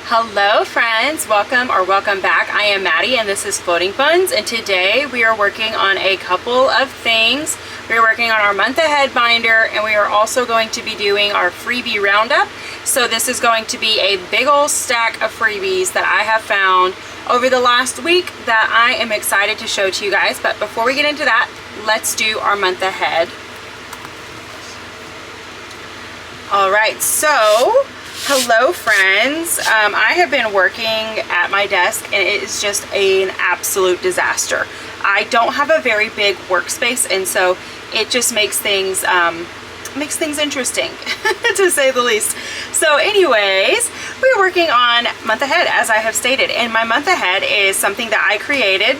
Hello friends, welcome back. I am Maddie and this is Floating Funds, and today we are working on a couple of things. We are working on our month ahead binder, and we are also going to be doing our freebie roundup. So this is going to be a big old stack of freebies that I have found over the last week that I am excited to show to you guys. But before we get into that, let's do our month ahead. All right, so hello friends. I have been working at my desk and it is just an absolute disaster. I don't have a very big workspace, and so it just makes things interesting to say the least. So anyways, we're working on month ahead, as I have stated, and my month ahead is something that I created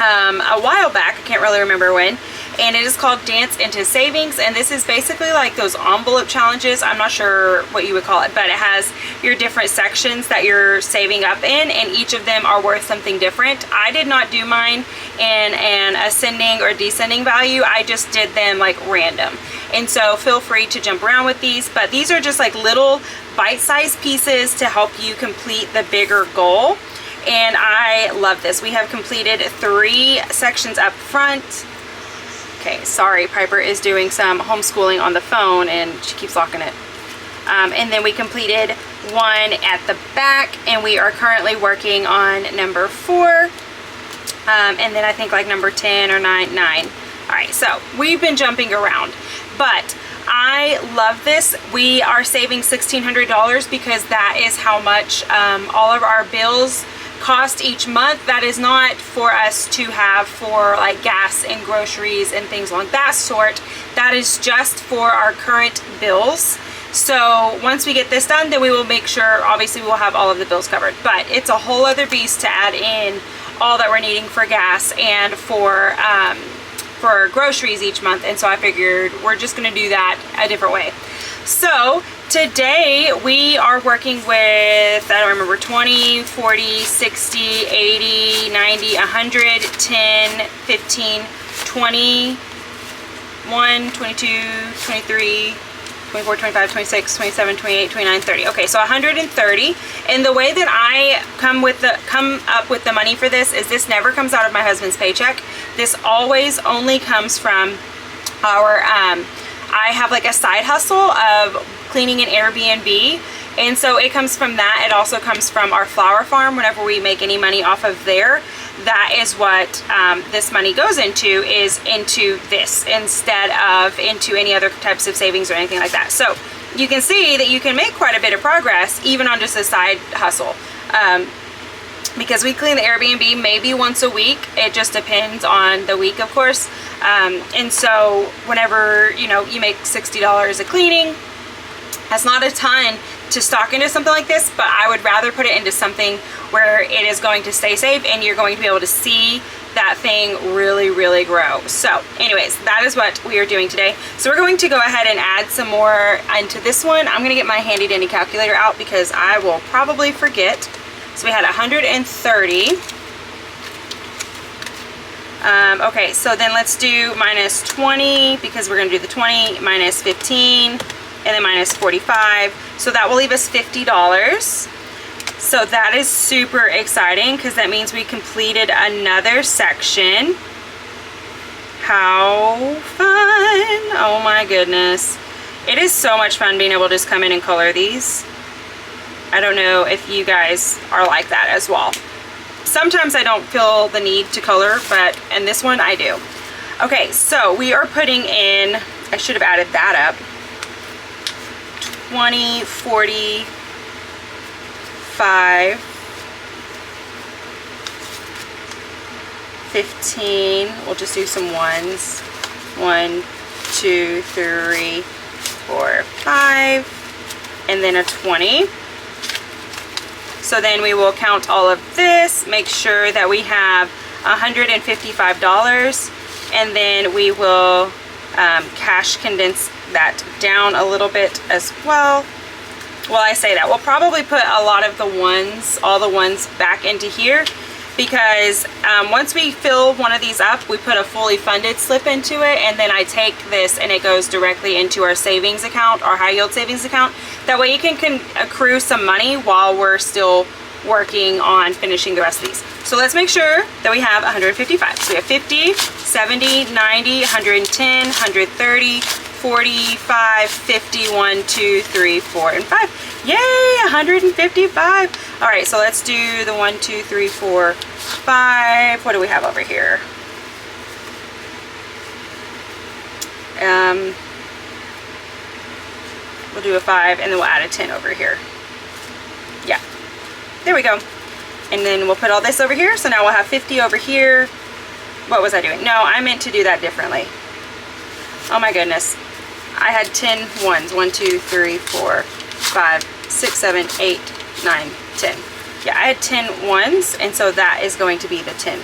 a while back. I can't really remember when. And it is called Dance into Savings, and this is basically like those envelope challenges. I'm not sure what you would call it, but it has your different sections that you're saving up in, and each of them are worth something different. I did not do mine in an ascending or descending value. I just did them like random, and so feel free to jump around with these, but these are just like little bite-sized pieces to help you complete the bigger goal. And I love this. We have completed 3 sections up front. Okay, sorry, Piper is doing some homeschooling on the phone and she keeps locking it. And then we completed 1 at the back, and we are currently working on number 4. And then I think like number 10 or 9. All right, so we've been jumping around, but I love this. We are saving $1,600 because that is how much all of our bills cost each month. That is not for us to have for like gas and groceries and things like that sort. That is just for our current bills. So once we get this done, then we will make sure, obviously we'll have all of the bills covered, but it's a whole other beast to add in all that we're needing for gas and for groceries each month. And so I figured we're just going to do that a different way. So today we are working with, I don't remember, 20, 40, 60, 80, 90, 100, 10, 15, 21, 22, 23, 24, 25, 26, 27, 28, 29, 30. Okay, so 130. And the way that I come up with the money for this is this never comes out of my husband's paycheck. This always only comes from our, I have like a side hustle of cleaning an Airbnb, and so it comes from that. It also comes from our flower farm. Whenever we make any money off of there, that is what this money goes into, is into this instead of into any other types of savings or anything like that. So you can see that you can make quite a bit of progress even on just a side hustle. Because we clean the Airbnb maybe once a week. It just depends on the week, of course. And so whenever, you know, you make $60 a cleaning, that's not a ton to stock into something like this, but I would rather put it into something where it is going to stay safe and you're going to be able to see that thing really, really grow. So anyways, that is what we are doing today. So we're going to go ahead and add some more into this one. I'm going to get my handy dandy calculator out because I will probably forget. So we had 130. Okay, so then let's do minus 20 because we're going to do the 20, minus 15, and then minus 45. So that will leave us $50. So that is super exciting because that means we completed another section. How fun! Oh my goodness. It is so much fun being able to just come in and color these. I don't know if you guys are like that as well. Sometimes I don't feel the need to color, but in this one I do. Okay, so we are putting in, I should have added that up, 20, 40, 5, 15, we'll just do some ones. 1, 2, 3, 4, 5, and then a 20. So then we will count all of this, make sure that we have $155, and then we will cash condense that down a little bit as well. Well, I say that, we'll probably put a lot of the ones, all the ones back into here, because once we fill one of these up, we put a fully funded slip into it, and then I take this and it goes directly into our savings account, our high yield savings account. That way you can accrue some money while we're still working on finishing the rest of these. So let's make sure that we have 155. So we have 50, 70, 90, 110, 130, 45, 50, 1, 2, 3, 4, and 5. Yay, 155. All right, so let's do the 1, 2, 3, 4, 5. What do we have over here? We'll do a 5, and then we'll add a 10 over here. Yeah, there we go. And then we'll put all this over here. So now we'll have 50 over here. What was I doing? No, I meant to do that differently. Oh my goodness. I had 10 ones. 1, 2, 3, 4, 5, 6, 7, 8, 9, 10. Yeah, I had 10 ones, and so that is going to be the 10.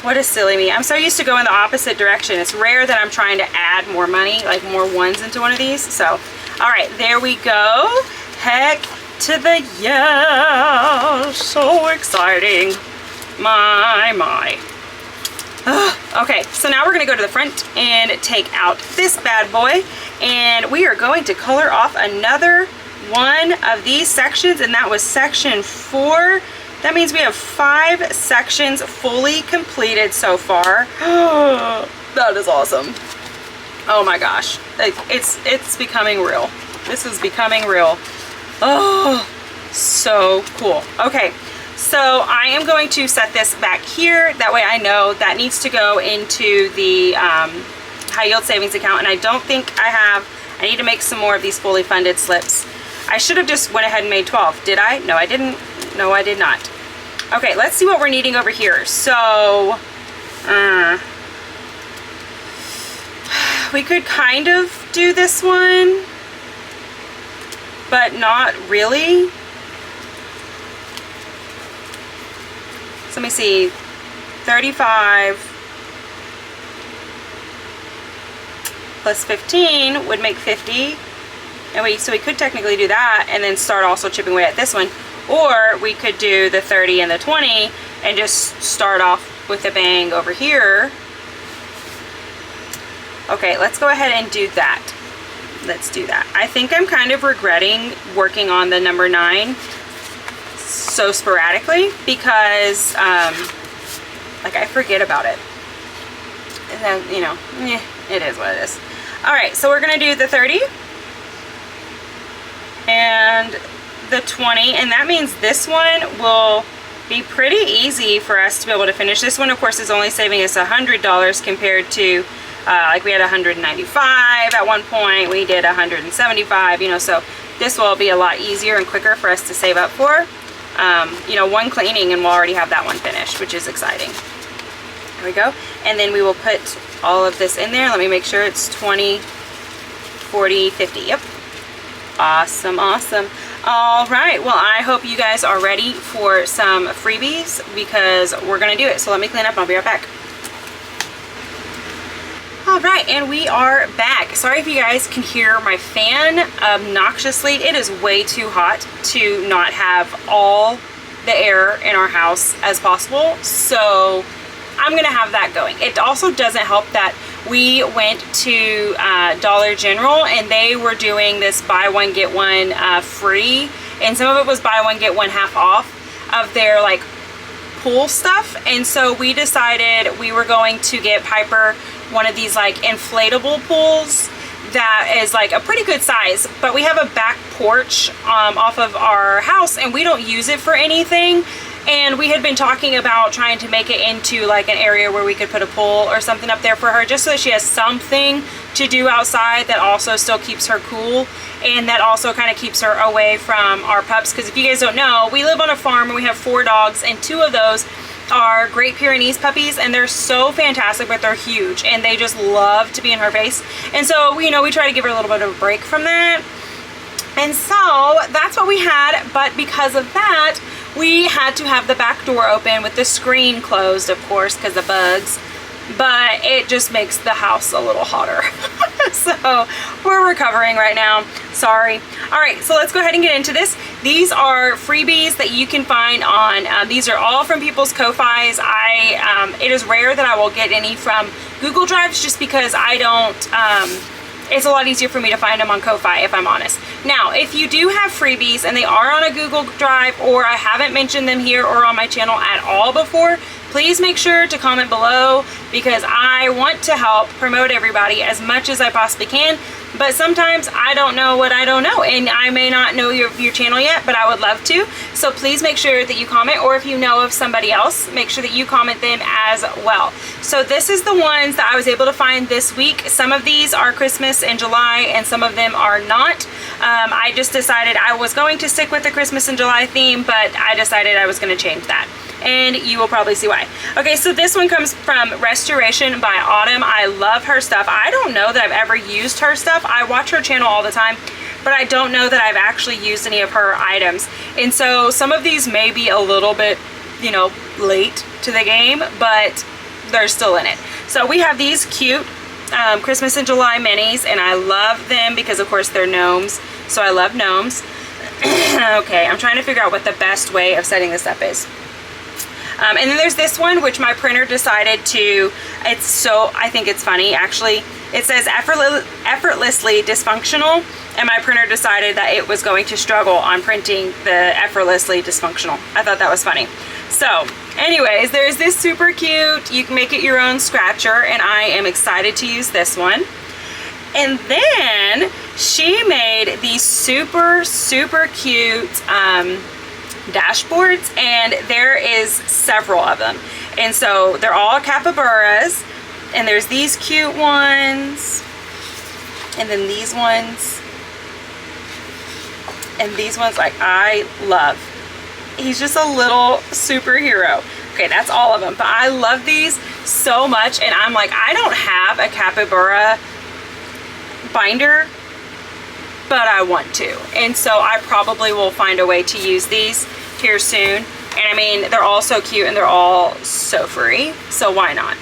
What a silly me. I'm so used to going the opposite direction. It's rare that I'm trying to add more money, like more ones into one of these. So, all right, there we go. Heck to the yeah. So exciting. My. Okay, so now we're gonna go to the front and take out this bad boy, and we are going to color off another one of these sections, and that was section 4. That means we have 5 sections fully completed so far. That is awesome. Oh my gosh, it's becoming real. This is becoming real. Oh, so cool. Okay. So I am going to set this back here. That way I know that needs to go into the high yield savings account. And I don't think I need to make some more of these fully funded slips. I should have just went ahead and made 12. Did I? No, I didn't. No, I did not. Okay, let's see what we're needing over here. So we could kind of do this one, but not really. So let me see, 35 plus 15 would make 50. And so we could technically do that and then start also chipping away at this one. Or we could do the 30 and the 20 and just start off with a bang over here. Okay, let's go ahead and do that. Let's do that. I think I'm kind of regretting working on the number 9 so sporadically because like I forget about it, and then you know, it is what it is. All right, so we're gonna do the 30 and the 20, and that means this one will be pretty easy for us to be able to finish. This one of course is only saving us $100 compared to like we had 195 at one point, we did 175, you know, so this will be a lot easier and quicker for us to save up for. You know, one cleaning and we'll already have that one finished, which is exciting. There we go. And then we will put all of this in there. Let me make sure it's 20, 40, 50. Yep. Awesome, awesome. All right, well, I hope you guys are ready for some freebies because we're gonna do it. So let me clean up and I'll be right back. All right, and we are back. Sorry if you guys can hear my fan obnoxiously. It is way too hot to not have all the air in our house as possible. So I'm gonna have that going. It also doesn't help that we went to Dollar General and they were doing this buy one get one free, and some of it was buy one get one half off of their like pool stuff. And so we decided we were going to get Piper one of these like inflatable pools that is like a pretty good size, but we have a back porch off of our house and we don't use it for anything. And we had been talking about trying to make it into like an area where we could put a pool or something up there for her, just so that she has something to do outside that also still keeps her cool and that also kind of keeps her away from our pups. Because if you guys don't know, we live on a farm and we have 4 dogs, and 2 of those are Great Pyrenees puppies, and they're so fantastic, but they're huge and they just love to be in her face. And so, you know, we try to give her a little bit of a break from that. And so that's what we had, but because of that, we had to have the back door open with the screen closed, of course, because of bugs. But it just makes the house a little hotter. So we're recovering right now. Sorry. All right, so let's go ahead and get into this. These are freebies that you can find on, these are all from people's Ko-Fis. It is rare that I will get any from Google Drives just because I don't, it's a lot easier for me to find them on Ko-Fi, if I'm honest. Now, if you do have freebies and they are on a Google Drive, or I haven't mentioned them here or on my channel at all before, please make sure to comment below, because I want to help promote everybody as much as I possibly can. But sometimes I don't know what I don't know, and I may not know your channel yet, but I would love to. So please make sure that you comment, or if you know of somebody else, make sure that you comment them as well. So this is the ones that I was able to find this week. Some of these are Christmas in July and some of them are not. I just decided I was going to stick with the Christmas in July theme, but I decided I was going to change that. And you will probably see why. Okay, so this one comes from Restoration by Autumn. I love her stuff. I don't know that I've ever used her stuff. I watch her channel all the time, but I don't know that I've actually used any of her items. And so some of these may be a little bit, you know, late to the game, but they're still in it. So we have these cute Christmas in July minis, and I love them because of course they're gnomes. So I love gnomes. Okay, I'm trying to figure out what the best way of setting this up is. And then there's this one, which my printer decided to, I think it's funny actually. It says effortlessly dysfunctional, and my printer decided that it was going to struggle on printing the effortlessly dysfunctional. I thought that was funny. So anyways, there's this super cute, you can make it your own scratcher, and I am excited to use this one. And then she made these super cute dashboards, and there is several of them, and so they're all capybaras, and there's these cute ones, and then these ones, and these ones, like, I love. He's just a little superhero. Okay, that's all of them, but I love these so much, and I'm like, I don't have a capybara binder, but I want to, and so I probably will find a way to use these here soon. And I mean, they're all so cute and they're all so free, so why not?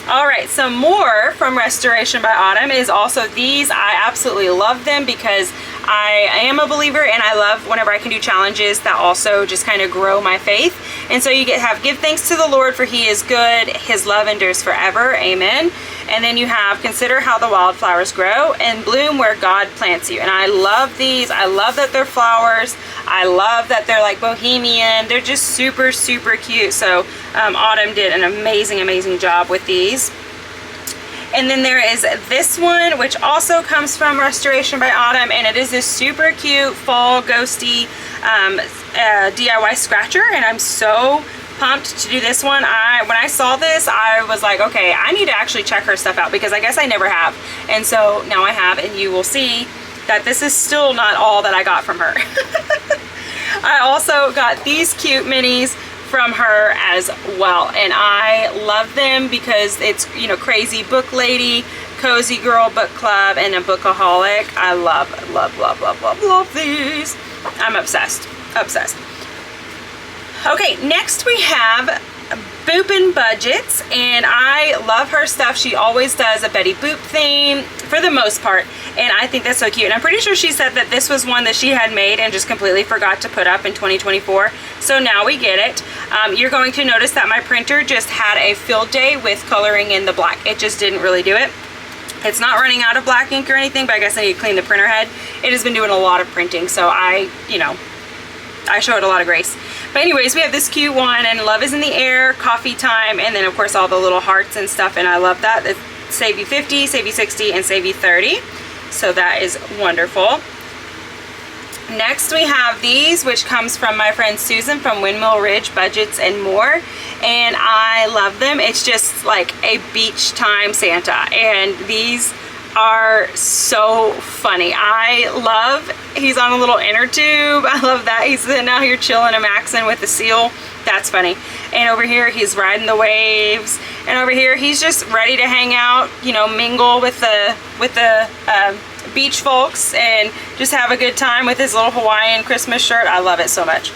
All right, some more from Restoration by Autumn is also these. I absolutely love them because I am a believer, and I love whenever I can do challenges that also just kind of grow my faith. And so you have give thanks to the Lord, for he is good, his love endures forever, amen. And then you have consider how the wildflowers grow and bloom where God plants you. And I love these. I love that they're flowers. I love that they're like bohemian. They're just super cute. So Autumn did an amazing job with these. And then there is this one, which also comes from Restoration by Autumn, and it is this super cute fall ghosty DIY scratcher, and I'm so pumped to do this one. When I saw this, I was like, okay, I need to actually check her stuff out, because I guess I never have, and so now I have, and you will see that this is still not all that I got from her. I also got these cute minis from her as well, and I love them because it's, you know, crazy book lady, cozy girl book club, and a bookaholic. I love these. I'm obsessed. Okay, next we have Boopin' Budgets, and I love her stuff. She always does a Betty Boop theme for the most part, and I think that's so cute. And I'm pretty sure she said that this was one that she had made and just completely forgot to put up in 2024. So now we get it. You're going to notice that my printer just had a field day with coloring in the black. It just didn't really do it. It's not running out of black ink or anything, but I guess I need to clean the printer head. It has been doing a lot of printing, so I show it a lot of grace. But anyways, we have this cute one, and Love is in the Air, Coffee Time, and then of course all the little hearts and stuff, and I love that. It's save you 50, save you 60, and save you 30. So that is wonderful. Next we have these, which comes from my friend Susan from Windmill Ridge Budgets and More, and I love them. It's just like a beach time Santa, and these are so funny. I love, he's on a little inner tube. I love that. He's sitting out here chilling and maxing with the seal. That's funny. And over here he's riding the waves, and over here he's just ready to hang out, you know, mingle with the beach folks and just have a good time with his little Hawaiian Christmas shirt. I love it so much.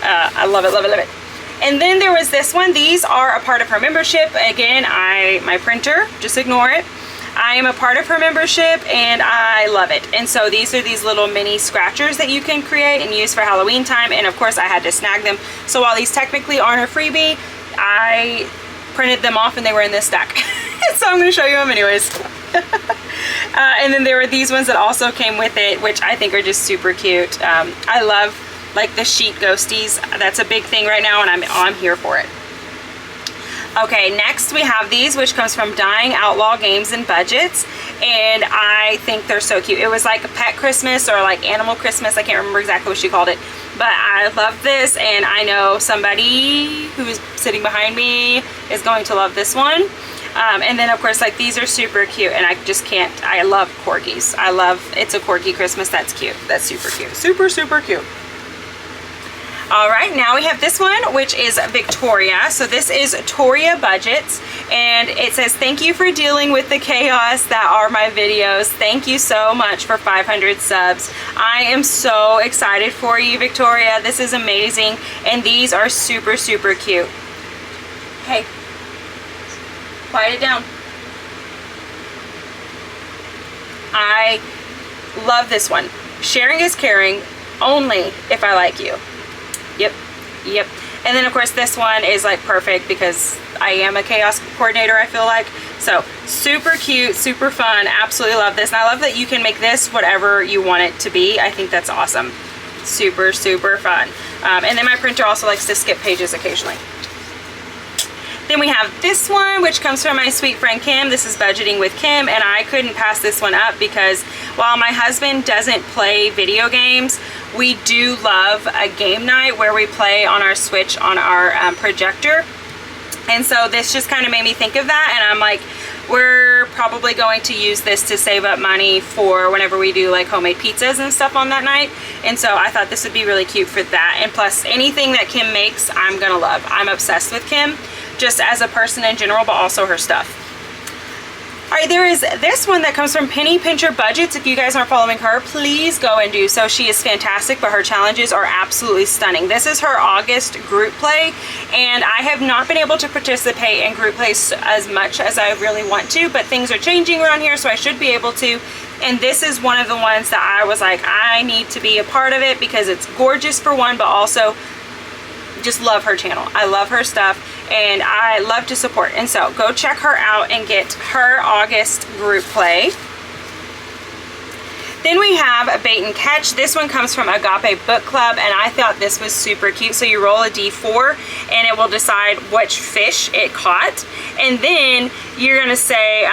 I love it. And then there was this one. These are a part of her membership. Again, my printer, just ignore it. I am a part of her membership and I love it. And so these are these little mini scratchers that you can create and use for Halloween time. And of course I had to snag them. So while these technically aren't a freebie, I printed them off and they were in this stack. So I'm going to show you them anyways. And then there were these ones that also came with it, which I think are just super cute. I love like the sheet ghosties. That's a big thing right now and I'm here for it. Okay, next we have these, which comes from Dying Outlaw Games and Budgets, and I think they're so cute. It was like a pet Christmas or like animal Christmas. I can't remember exactly what she called it, but I love this, and I know somebody who is sitting behind me is going to love this one. And then of course, like these are super cute, and I just can't, I love corgis. I love, it's a corgi Christmas. That's cute. That's super cute. Super, super cute. All right, now we have this one, which is Victoria. So this is Toria Budgets, and it says, thank you for dealing with the chaos that are my videos. Thank you so much for 500 subs. I am so excited for you, Victoria. This is amazing, and these are super, super cute. Hey, quiet it down. I love this one. Sharing is caring, only if I like you. Yep, yep. And then of course this one is like perfect because I am a chaos coordinator, I feel like. So super cute, super fun, absolutely love this. And I love that you can make this whatever you want it to be. I think that's awesome. Super, super fun. And then my printer also likes to skip pages occasionally. Then we have this one, which comes from my sweet friend Kim. This is Budgeting with Kim, and I couldn't pass this one up because while my husband doesn't play video games, we do love a game night where we play on our Switch on our projector. And so this just kind of made me think of that, and I'm like, we're probably going to use this to save up money for whenever we do like homemade pizzas and stuff on that night. And so I thought this would be really cute for that. And plus anything that Kim makes, I'm gonna love. I'm obsessed with Kim, just as a person in general, but also her stuff. All right, there is this one that comes from Penny Pincher Budgets. If you guys aren't following her, please go and do so. She is fantastic, but her challenges are absolutely stunning. This is her August group play, and I have not been able to participate in group plays as much as I really want to, but things are changing around here, so I should be able to. And this is one of the ones that I was like, I need to be a part of it because it's gorgeous for one, but also just love her channel. I love her stuff and I love to support. And so go check her out and get her August group play. Then we have a Bait and Catch. This one comes from Agape Book Club, and I thought this was super cute. So you roll a D4 and it will decide which fish it caught. And then you're gonna say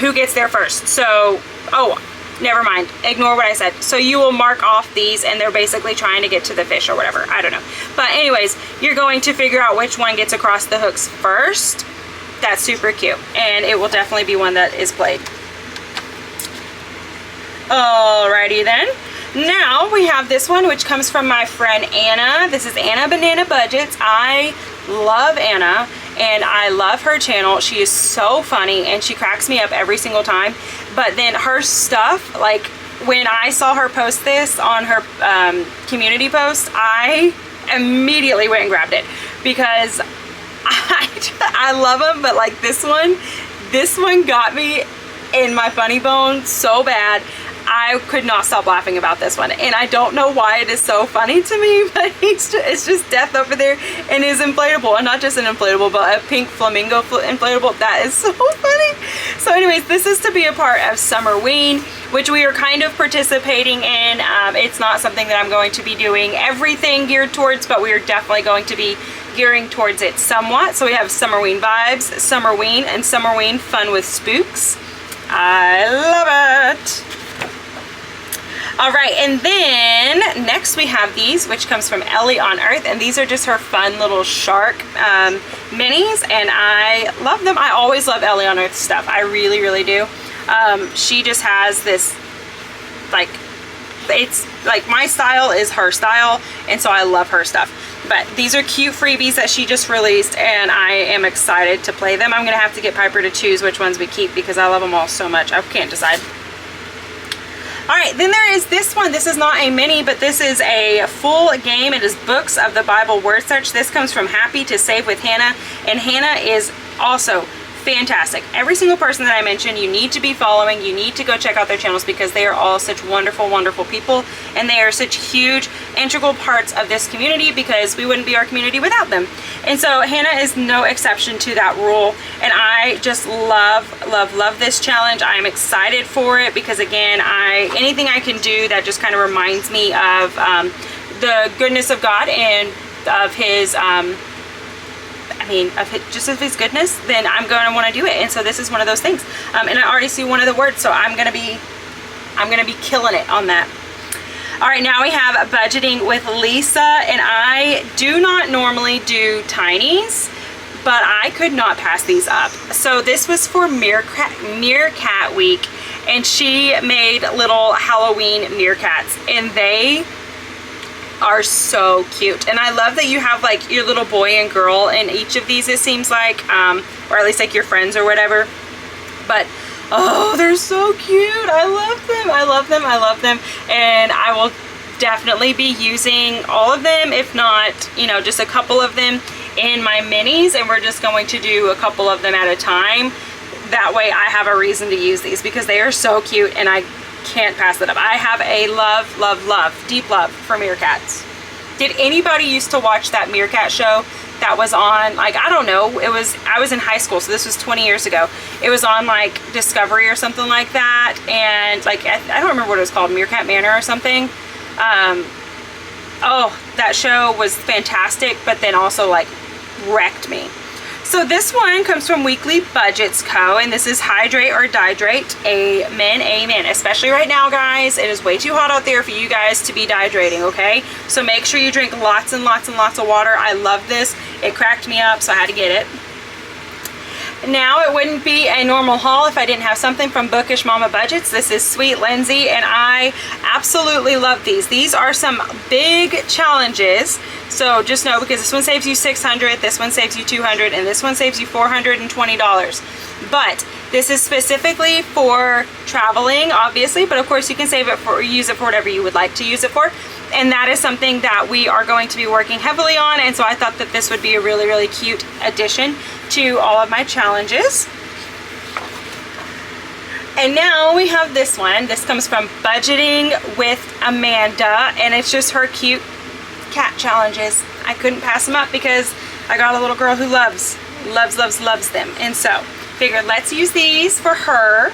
who gets there first. So, oh, never mind, ignore what I said. So you will mark off these and they're basically trying to get to the fish or whatever, I don't know. But anyways, you're going to figure out which one gets across the hooks first. That's super cute, and it will definitely be one that is played. Alrighty then. Now we have this one, which comes from my friend Anna. This is Anna Banana Budgets. I love Anna and I love her channel. She is so funny and she cracks me up every single time. But then her stuff, like when I saw her post this on her community post, I immediately went and grabbed it because I love them, but like this one got me in my funny bone so bad. I could not stop laughing about this one, and I don't know why it is so funny to me, but it's just Death over there and his inflatable, and not just an inflatable, but a pink flamingo inflatable. That is so funny. So anyways, this is to be a part of Summerween, which we are kind of participating in. It's not something that I'm going to be doing everything geared towards, but we are definitely going to be gearing towards it somewhat. So we have Summerween vibes, Summerween, and Summerween fun with spooks. I love it. All right, and then next we have these, which comes from Ellie on Earth, and these are just her fun little shark minis, and I love them. I always love Ellie on Earth stuff. I really, really do. She just has this, like, it's like my style is her style, and so I love her stuff. But these are cute freebies that she just released, and I am excited to play them. I'm gonna have to get Piper to choose which ones we keep because I love them all so much. I can't decide. All right, then there is this one. This is not a mini, but this is a full game. It is Books of the Bible Word Search. This comes from Happy to Save with Hannah, and Hannah is also fantastic. Every single person that I mentioned, you need to be following. You need to go check out their channels because they are all such wonderful, wonderful people, and they are such huge, integral parts of this community because we wouldn't be our community without them. And so Hannah is no exception to that rule, and I just love, love, love this challenge. I am excited for it because, again, anything I can do that just kind of reminds me of the goodness of God and of His just of His goodness, then I'm going to want to do it. And so this is one of those things. And I already see one of the words, so I'm going to be killing it on that. All right, now we have budgeting with Lisa, and I do not normally do tinies, but I could not pass these up. So this was for Meerkat Week, and she made little Halloween meerkats, and they are so cute. And I love that you have like your little boy and girl in each of these, it seems like, or at least like your friends or whatever. But oh, they're so cute. I love them. I love them. I love them. And I will definitely be using all of them, if not, you know, just a couple of them in my minis, and we're just going to do a couple of them at a time. That way I have a reason to use these because they are so cute and I can't pass it up. I have a love, love, love, deep love for meerkats. Did anybody used to watch that meerkat show that was on, like, I don't know, I was in high school, so this was 20 years ago. It was on like Discovery or something like that, and like I don't remember what it was called, Meerkat Manor or something. Oh, that show was fantastic, but then also like wrecked me. So this one comes from Weekly Budgets Co., and this is hydrate or dihydrate. Amen, amen. Especially right now, guys, it is way too hot out there for you guys to be dehydrating, okay? So make sure you drink lots and lots and lots of water. I love this. It cracked me up, so I had to get it. Now, it wouldn't be a normal haul if I didn't have something from Bookish Mama Budgets. This is Sweet Lindsay, and I absolutely love these. These are some big challenges, so just know, because this one saves you $600, this one saves you $200, and this one saves you $420. But this is specifically for traveling, obviously, but of course you can use it for whatever you would like to use it for. And that is something that we are going to be working heavily on, and so I thought that this would be a really, really cute addition to all of my challenges. And now we have this one. This comes from Budgeting with Amanda, and it's just her cute cat challenges. I couldn't pass them up because I got a little girl who loves them, and so figured let's use these for her.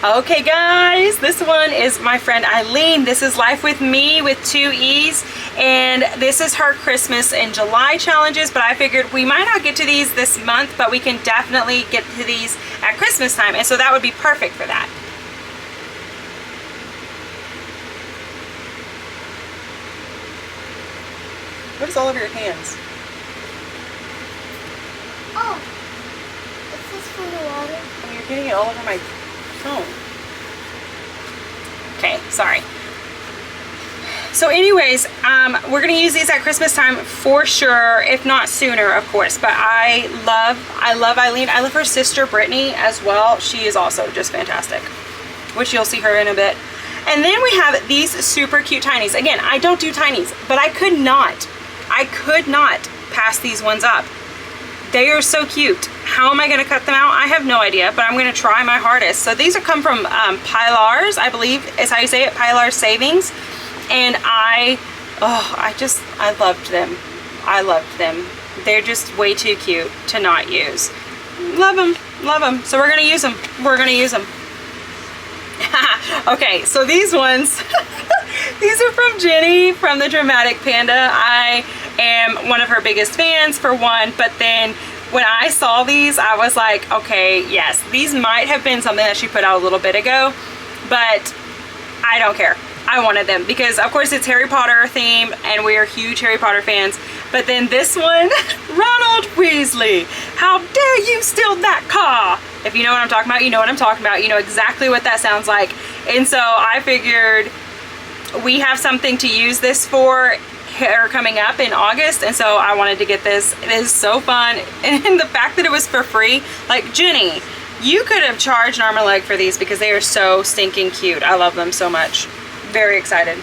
Okay guys, this one is my friend Eileen. This is Life with Me with 2 E's, and this is her Christmas and July challenges, but I figured we might not get to these this month, but we can definitely get to these at Christmas time, and so that would be perfect for that. What is all over your hands? Oh, is this for the water? Oh, you're getting it all over my phone. Okay, sorry. So anyways, we're gonna use these at Christmas time for sure, if not sooner, of course. But I love Eileen. I love her sister Brittany as well. She is also just fantastic, which you'll see her in a bit. And then we have these super cute tinies. Again, I don't do tinies, but I could not pass these ones up. They are so cute. How am I gonna cut them out? I have no idea, but I'm gonna try my hardest. So these come from Pilar's, I believe is how you say it, Pilar's Savings. And I loved them. I loved them. They're just way too cute to not use. Love them, love them. So we're gonna use them. We're gonna use them. Okay, so these ones, these are from Jenny from the Dramatic Panda. I am one of her biggest fans, for one, but then when I saw these, I was like, okay, yes, these might have been something that she put out a little bit ago, but I don't care. I wanted them because, of course, it's Harry Potter theme, and we are huge Harry Potter fans. But then this one, Ronald Weasley, how dare you steal that car? If you know what I'm talking about, you know what I'm talking about. You know exactly what that sounds like. And so I figured we have something to use this for here coming up in August, and so I wanted to get this. It is so fun, and the fact that it was for free, like, Jenny, you could have charged an arm and a leg for these because they are so stinking cute. I love them so much. Very excited.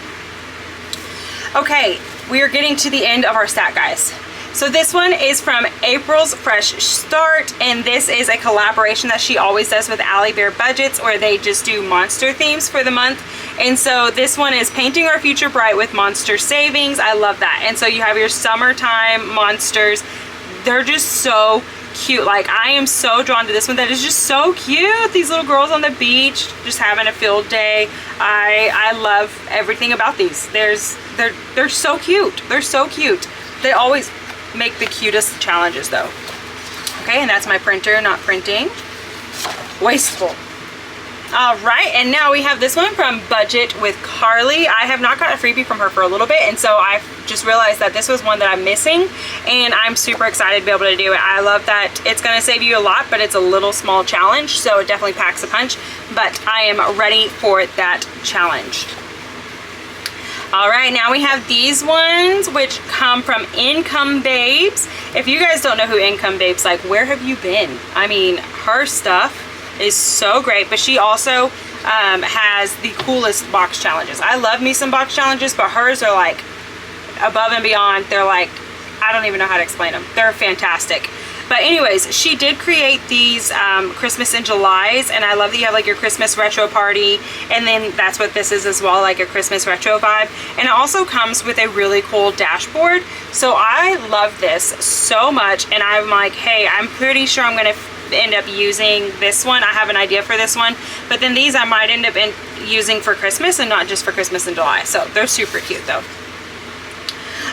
Okay, we are getting to the end of our stack, guys. So this one is from April's Fresh Start, and this is a collaboration that she always does with Allie Bear Budgets, where they just do monster themes for the month. And so this one is Painting Our Future Bright with Monster Savings. I love that. And so you have your summertime monsters. They're just so cute. Like, I am so drawn to this one. That is just so cute. These little girls on the beach just having a field day. I love everything about these. They're so cute. They're so cute. They always make the cutest challenges though. Okay, and that's my printer not printing. Wasteful. All right, and now we have this one from Budget with Carly. I have not got a freebie from her for a little bit, and so I just realized that this was one that I'm missing, and I'm super excited to be able to do it. I love that it's going to save you a lot, but it's a little small challenge, so it definitely packs a punch, but I am ready for that challenge. All right, now we have these ones, which come from Income Babes. If you guys don't know who Income Babes, like, where have you been? I mean, her stuff is so great, but she also has the coolest box challenges. I love me some box challenges, but hers are like above and beyond. They're like, I don't even know how to explain them. They're fantastic. But anyways, she did create these Christmas in Julys, and I love that you have like your Christmas retro party, and then that's what this is as well, like a Christmas retro vibe. And it also comes with a really cool dashboard. So I love this so much, and I'm like, hey, I'm pretty sure I'm gonna end up using this one. I have an idea for this one, but then these I might end up using for Christmas and not just for Christmas in July. So they're super cute though.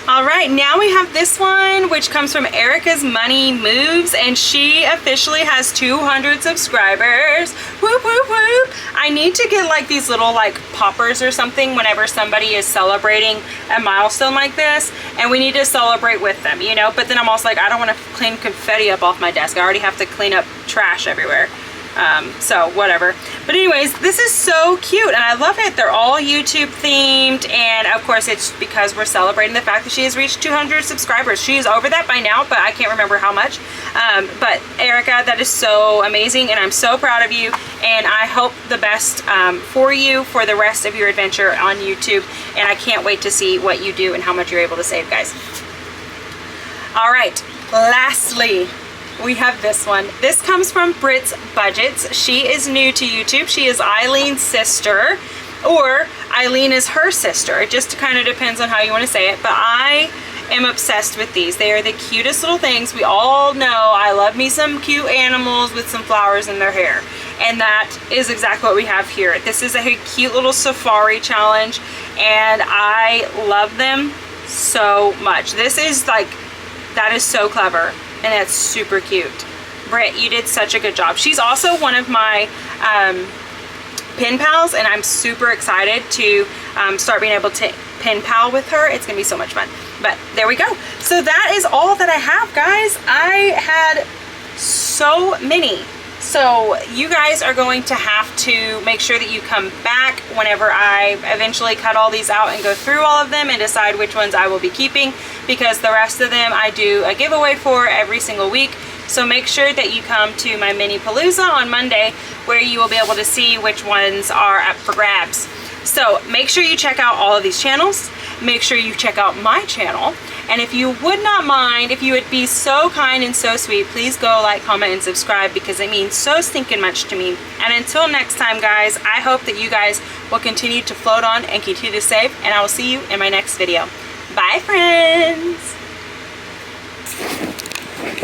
All right, now we have this one, which comes from Erica's Money Moves, and she officially has 200 subscribers. Whoop, whoop, whoop. I need to get like these little like poppers or something whenever somebody is celebrating a milestone like this, and we need to celebrate with them, you know? But then I'm also like, I don't want to clean confetti up off my desk. I already have to clean up trash everywhere. So whatever. But anyways, this is so cute and I love it. They're all YouTube themed, and of course it's because we're celebrating the fact that she has reached 200 subscribers. She is over that by now, but I can't remember how much. But Erica, that is so amazing, and I'm so proud of you, and I hope the best for you for the rest of your adventure on YouTube, and I can't wait to see what you do and how much you're able to save, guys. All right, lastly, we have this one. This comes from Brit's Budgets. She is new to YouTube. She is Eileen's sister, or Eileen is her sister. It just kind of depends on how you want to say it, but I am obsessed with these. They are the cutest little things. We all know I love me some cute animals with some flowers in their hair, and that is exactly what we have here. This is a cute little safari challenge, and I love them so much. This is like, that is so clever. And it's super cute. Britt, you did such a good job. She's also one of my pen pals, and I'm super excited to start being able to pen pal with her. It's gonna be so much fun. But there we go. So that is all that I have, guys. I had so many. So you guys are going to have to make sure that you come back whenever I eventually cut all these out and go through all of them and decide which ones I will be keeping, because the rest of them I do a giveaway for every single week. So make sure that you come to my mini palooza on Monday, where you will be able to see which ones are up for grabs. So make sure you check out all of these channels. Make sure you check out my channel. And if you would not mind, if you would be so kind and so sweet, please go like, comment, and subscribe, because it means so stinking much to me. And until next time, guys, I hope that you guys will continue to float on and continue to save, and I will see you in my next video. Bye, friends!